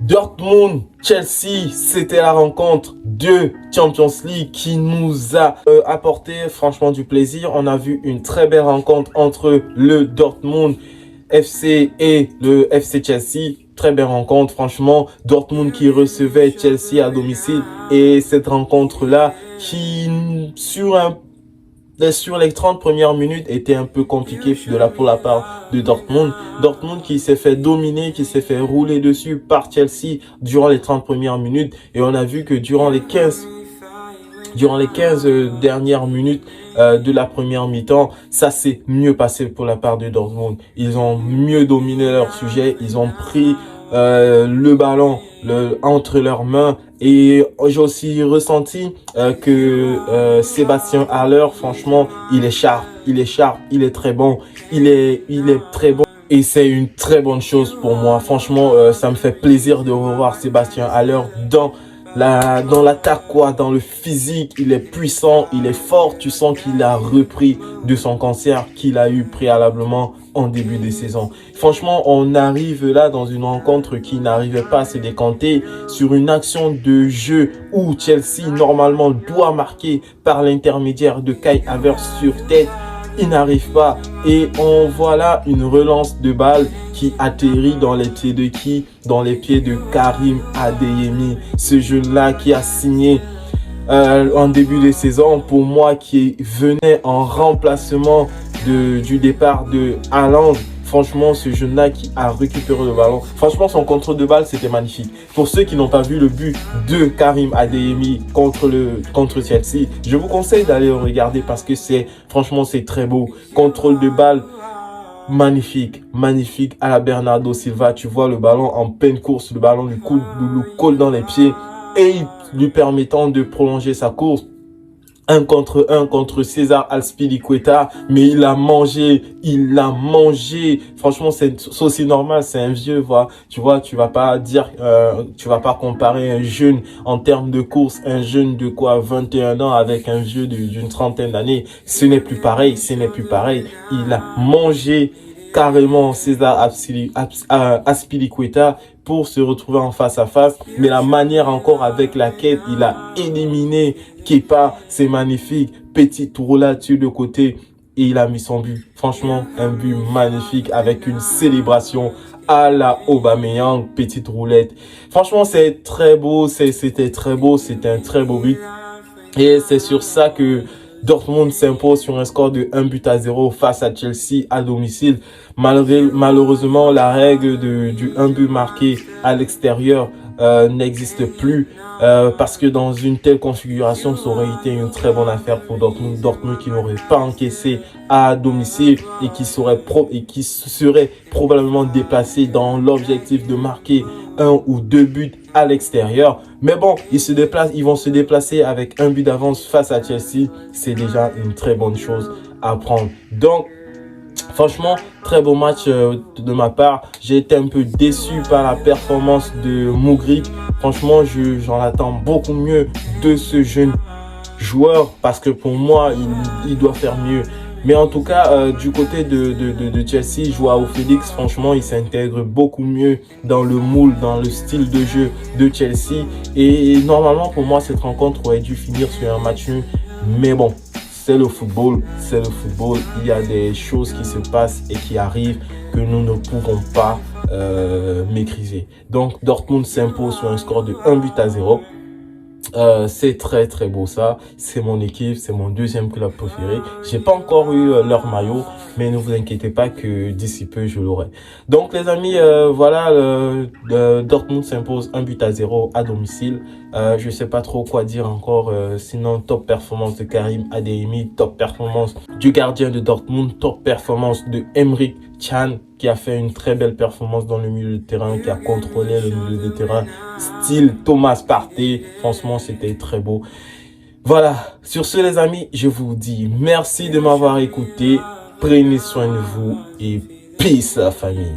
Dortmund, Chelsea, c'était la rencontre de Champions League qui nous a apporté franchement du plaisir. On a vu une très belle rencontre entre le Dortmund FC et le FC Chelsea. Très belle rencontre, franchement. Dortmund qui recevait Chelsea à domicile. Et cette rencontre-là qui, sur les 30 premières minutes, était un peu compliqué pour la part de Dortmund. Dortmund qui s'est fait dominer, qui s'est fait rouler dessus par Chelsea durant les 30 premières minutes. Et on a vu que durant les 15 dernières minutes de la première mi-temps, ça s'est mieux passé pour la part de Dortmund. Ils ont mieux dominé leur sujet, ils ont pris le ballon entre leurs mains, et j'ai aussi ressenti que Sébastien Haller, franchement, il est sharp, il est très bon, il est très bon. Et c'est une très bonne chose pour moi. Franchement, ça me fait plaisir de revoir Sébastien Haller dans l'attaque, dans le physique. Il est puissant, il est fort. Tu sens qu'il a repris de son cancer qu'il a eu préalablement en début de saison. Franchement, on arrive là dans une rencontre qui n'arrivait pas à se décanter sur une action de jeu où Chelsea normalement doit marquer par l'intermédiaire de Kai Havertz sur tête. Il n'arrive pas, et on voit là une relance de balle qui atterrit dans les pieds de qui? Dans les pieds de Karim Adeyemi, ce jeune-là qui a signé en début de saison, pour moi, qui venait en remplacement du départ de Haaland. Franchement, ce jeune-là qui a récupéré le ballon, franchement, son contrôle de balle, c'était magnifique. Pour ceux qui n'ont pas vu le but de Karim Adeyemi contre Chelsea, je vous conseille d'aller le regarder parce que franchement, c'est très beau. Contrôle de balle magnifique à la Bernardo Silva. Tu vois le ballon en pleine course, le ballon lui colle dans les pieds et lui permettant de prolonger sa course. 1 contre César Azpilicueta, mais il l'a mangé. Franchement, c'est aussi normal, c'est un vieux, tu vois, tu vas pas comparer un jeune en termes de course, un jeune de 21 ans avec un vieux d'une trentaine d'années. Ce n'est plus pareil. Il a mangé carrément César Azpilicueta pour se retrouver en face à face, mais la manière encore avec laquelle il a éliminé Kepa, c'est magnifique. Petite roulade sur le côté et il a mis son but. Franchement, un but magnifique avec une célébration à la Aubameyang, petite roulette. Franchement, c'est très beau, c'était un très beau but. Et c'est sur ça que Dortmund s'impose sur un score de 1-0 face à Chelsea à domicile. Malheureusement, la règle du 1 but marqué à l'extérieur n'existe plus parce que dans une telle configuration, ça aurait été une très bonne affaire pour Dortmund. Dortmund qui n'aurait pas encaissé à domicile et qui serait probablement déplacé dans l'objectif de marquer 1 ou 2 buts à l'extérieur. Mais bon, ils vont se déplacer avec 1 but d'avance face à Chelsea. C'est déjà une très bonne chose à prendre. Donc, franchement, très beau match de ma part. J'ai été un peu déçu par la performance de Mudryk. Franchement, j'en attends beaucoup mieux de ce jeune joueur parce que pour moi, il doit faire mieux. Mais en tout cas, du côté de Chelsea, Joao Félix, franchement, il s'intègre beaucoup mieux dans le moule, dans le style de jeu de Chelsea. Et normalement, pour moi, cette rencontre aurait dû finir sur un match nul. Mais bon, c'est le football. Il y a des choses qui se passent et qui arrivent que nous ne pouvons pas maîtriser. Donc, Dortmund s'impose sur un score de 1-0. C'est très très beau ça. C'est mon équipe, c'est mon deuxième club préféré. J'ai pas encore eu leur maillot, mais ne vous inquiétez pas que d'ici peu je l'aurai. Donc les amis, voilà, Dortmund s'impose 1-0 à domicile. Je sais pas trop quoi dire encore. Sinon, top performance de Karim Adeyemi, top performance du gardien de Dortmund, top performance de Emre Can qui a fait une très belle performance dans le milieu de terrain, qui a contrôlé le milieu de terrain, style Thomas Partey. Franchement, c'était très beau. Voilà, sur ce les amis, je vous dis merci de m'avoir écouté. Prenez soin de vous et peace la famille.